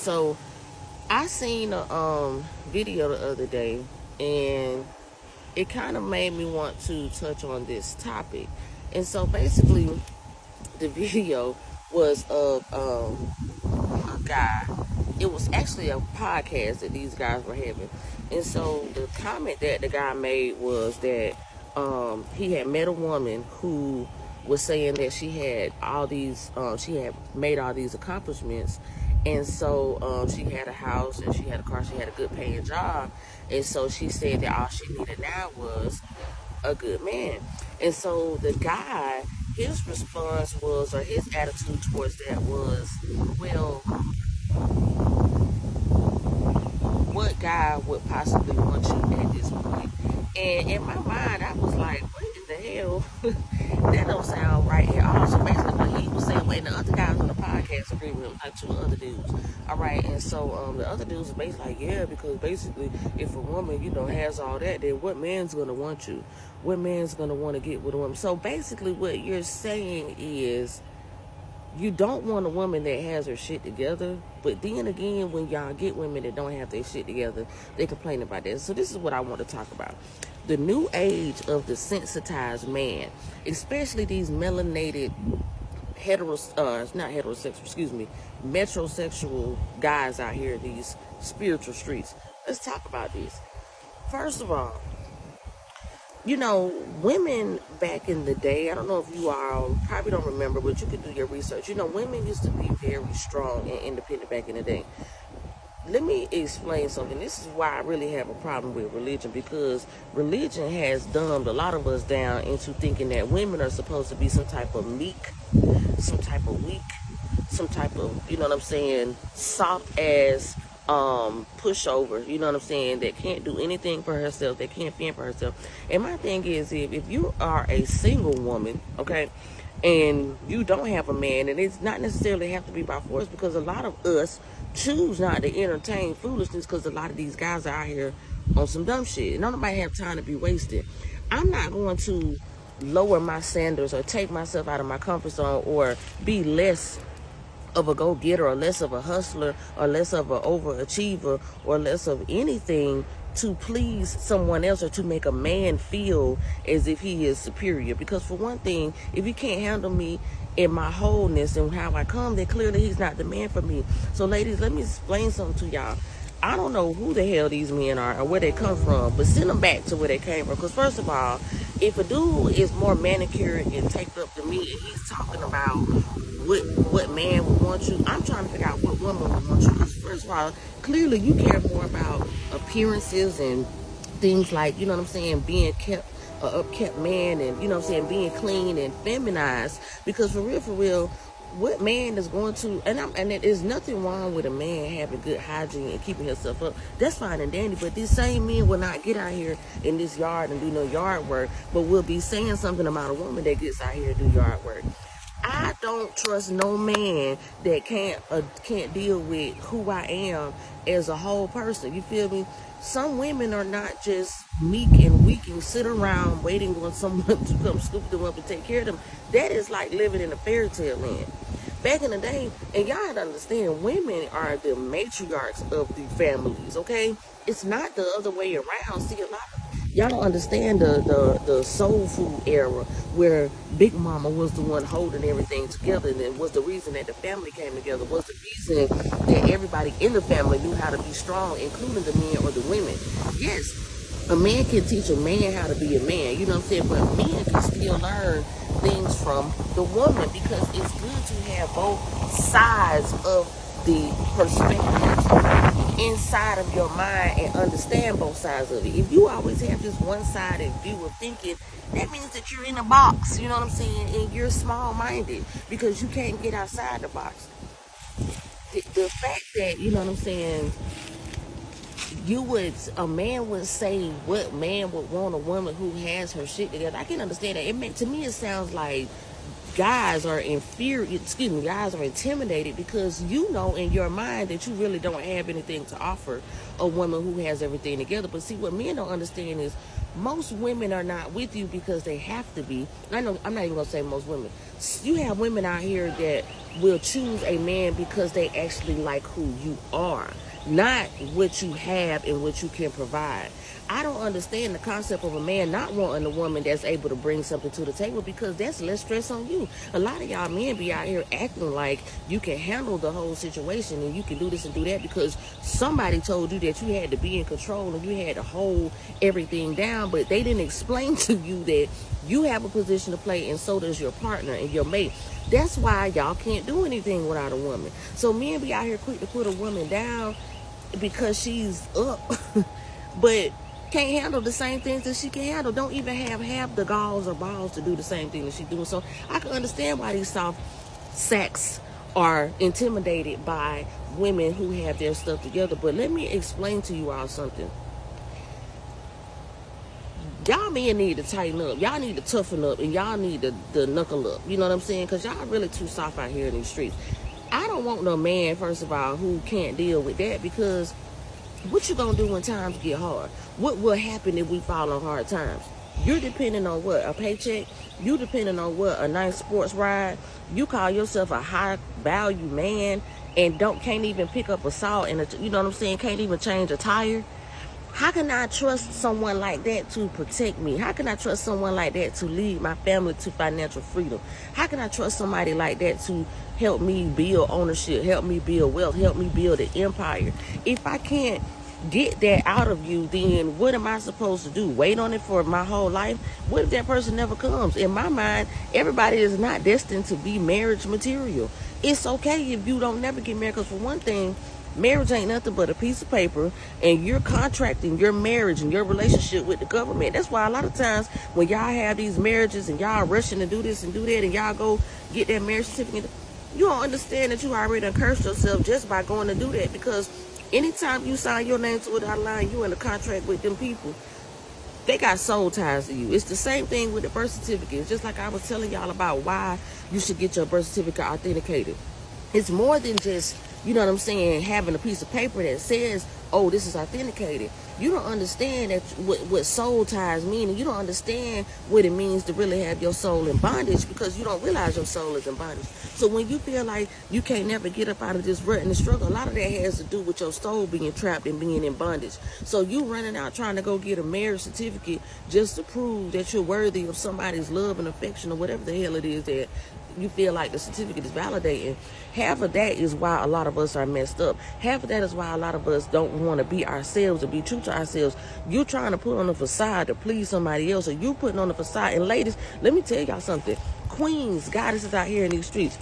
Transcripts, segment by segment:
So I seen a video the other day, and it kind of made me want to touch on this topic. And so basically, the video was of a guy. It was actually a podcast that these guys were having. And so the comment that the guy made was that he had met a woman who was saying that she had she had made all these accomplishments. And so she had a house and she had a car, she had a good paying job. And so she said that all she needed now was a good man. And so the guy, his response was, or his attitude towards that was, well, what guy would possibly want you at this point? And in my mind, I was like, what in the hell? That don't sound right at all. So basically what he was saying, and the other guys on the podcast agree with him, like two other dudes. All right, and so the other dudes are basically like, yeah, because basically if a woman, has all that, then what man's going to want you? What man's going to want to get with a woman? So basically what you're saying is, you don't want a woman that has her shit together, but then again, when y'all get women that don't have their shit together, they complain about that. So this is what I want to talk about. The new age of the sensitized man, especially these melanated metrosexual guys out here in these spiritual streets. Let's talk about this. First of all, women back in the day, I don't know if you all probably don't remember, but you could do your research. Women used to be very strong and independent back in the day. Let me explain something. This is why I really have a problem with religion, because religion has dumbed a lot of us down into thinking that women are supposed to be some type of meek, some type of weak, some type of, soft ass pushover, that can't do anything for herself, that can't fend for herself. And my thing is, if you are a single woman, okay, and you don't have a man, and it's not necessarily have to be by force, because a lot of us choose not to entertain foolishness, because a lot of these guys are out here on some dumb shit, and nobody have time to be wasted. I'm not going to lower my standards or take myself out of my comfort zone or be less of a go-getter or less of a hustler or less of an overachiever or less of anything to please someone else or to make a man feel as if he is superior. Because for one thing, if he can't handle me in my wholeness and how I come, then clearly he's not the man for me. So ladies, let me explain something to y'all. I don't know who the hell these men are or where they come from, but send them back to where they came from. Because first of all, if a dude is more manicured and taped up than me and he's talking about what man would want you, I'm trying to figure out what woman would want you. Because first of all, clearly you care more about appearances and things like, being kept, upkept man, and being clean and feminized. Because for real, what man is going to, and there's nothing wrong with a man having good hygiene and keeping himself up. That's fine and dandy, but these same men will not get out here in this yard and do no yard work, but will be saying something about a woman that gets out here and do yard work. I don't trust no man that can't deal with who I am as a whole person. You feel me? Some women are not just meek and weak and sit around waiting on someone to come scoop them up and take care of them. That is like living in a fairy tale land. Back in the day, and y'all have to understand, women are the matriarchs of the families, okay? It's not the other way around. See, a lot of y'all don't understand the soul food era where Big Mama was the one holding everything together, and it was the reason that the family came together, was the reason that everybody in the family knew how to be strong, including the men or the women. Yes, a man can teach a man how to be a man, but men can still learn things from the woman, because it's good to have both sides of the perspective inside of your mind and understand both sides of it. If you always have this one-sided view of thinking, that means that you're in a box, and you're small-minded because you can't get outside the box. The fact that, a man would say what man would want a woman who has her shit together. I can understand that. To me, it sounds like guys are intimidated because in your mind that you really don't have anything to offer a woman who has everything together. But see, what men don't understand is most women are not with you because they have to be. I know, I'm not even gonna say most women. You have women out here that will choose a man because they actually like who you are, not what you have and what you can provide. I don't understand the concept of a man not wanting a woman that's able to bring something to the table, because that's less stress on you. A lot of y'all men be out here acting like you can handle the whole situation and you can do this and do that because somebody told you that you had to be in control and you had to hold everything down, but they didn't explain to you that you have a position to play and so does your partner and your mate. That's why y'all can't do anything without a woman. So men be out here quick to put a woman down because she's up, but can't handle the same things that she can handle. Don't even have half the galls or balls to do the same thing that she's doing. So I can understand why these soft sacks are intimidated by women who have their stuff together. But let me explain to you all something. Y'all men need to tighten up. Y'all need to toughen up, and y'all need to knuckle up. You know what I'm saying? Because y'all really too soft out here in these streets. I don't want no man, first of all, who can't deal with that, because what you gonna do when times get hard? What will happen if we fall on hard times? You're depending on what? A paycheck? You depending on what? A nice sports ride? You call yourself a high value man and can't even pick up a saw and you know what I'm saying? Can't even change a tire? How can I trust someone like that to protect me? How can I trust someone like that to lead my family to financial freedom? How can I trust somebody like that to help me build ownership, help me build wealth, help me build an empire? If I can't get that out of you, then what am I supposed to do? Wait on it for my whole life? What if that person never comes? In my mind, everybody is not destined to be marriage material. It's okay if you don't never get married, because for one thing, marriage ain't nothing but a piece of paper, and you're contracting your marriage and your relationship with the government. That's why a lot of times when y'all have these marriages and y'all rushing to do this and do that, and y'all go get that marriage certificate, you don't understand that you already done cursed yourself just by going to do that, because anytime you sign your name to it out line, you in a contract with them people. They got soul ties to you. It's the same thing with the birth certificate. It's just like I was telling y'all about why you should get your birth certificate authenticated. It's more than just, you know what I'm saying, having a piece of paper that says, oh, this is authenticated. You don't understand that what soul ties mean, and you don't understand what it means to really have your soul in bondage, because you don't realize your soul is in bondage. So when you feel like you can't never get up out of this rut and the struggle, a lot of that has to do with your soul being trapped and being in bondage. So you running out trying to go get a marriage certificate just to prove that you're worthy of somebody's love and affection, or whatever the hell it is that you feel like the certificate is validating. Half of that is why a lot of us are messed up. Half of that is why a lot of us don't want to be ourselves and be true to ourselves. You're trying to put on a facade to please somebody else, or you putting on a facade. And ladies, let me tell y'all something. Queens, goddesses out here in these streets,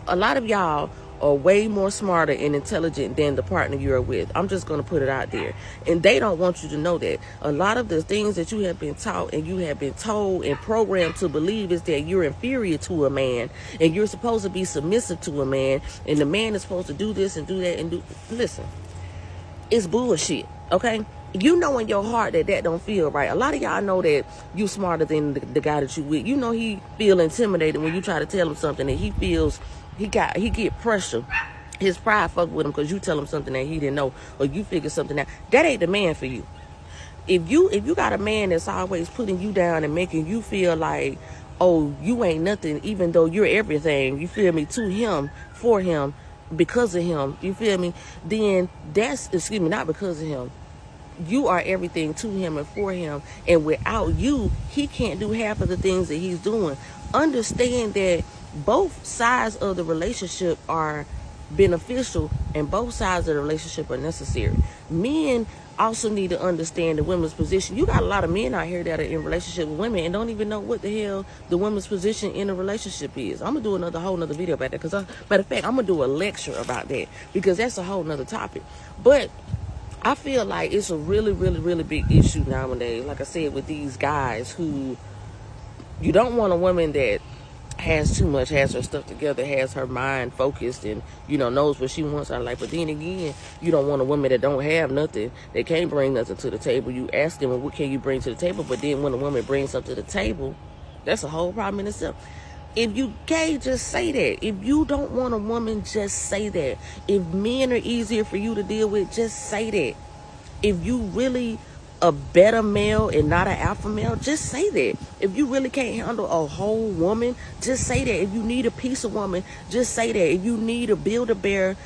a lot of y'all are way more smarter and intelligent than the partner you're with. I'm just going to put it out there. And they don't want you to know that. A lot of the things that you have been taught and you have been told and programmed to believe is that you're inferior to a man, and you're supposed to be submissive to a man, and the man is supposed to do this and do that and do. Listen, it's bullshit, okay? You know in your heart that don't feel right. A lot of y'all know that you smarter than the guy that you with. You know he feel intimidated when you try to tell him something, and he feels he get pressure. His pride fuck with him because you tell him something that he didn't know, or you figure something out. That ain't the man for you. If you got a man that's always putting you down and making you feel like, oh, you ain't nothing, even though you're everything, you feel me, to him, for him, because of him, you feel me, then that's, excuse me, not because of him. You are everything to him and for him, and without you, he can't do half of the things that he's doing. Understand that both sides of the relationship are beneficial, and both sides of the relationship are necessary. Men also need to understand the women's position. You got a lot of men out here that are in relationship with women and don't even know what the hell the women's position in a relationship is. I'm gonna do whole nother video about that, because matter of fact, I'm gonna do a lecture about that, because that's a whole nother topic. But I feel like it's a really, really, really big issue nowadays, like I said, with these guys who, you don't want a woman that has too much, has her stuff together, has her mind focused, and, you know, knows what she wants out of life. But then again, you don't want a woman that don't have nothing, they can't bring nothing to the table. You ask them, well, what can you bring to the table? But then when a woman brings something to the table, that's a whole problem in itself. If you gay, just say that. If you don't want a woman, just say that. If men are easier for you to deal with, just say that. If you really a better male and not an alpha male, just say that. If you really can't handle a whole woman, just say that. If you need a piece of woman, just say that. If you need a Build-A-Bear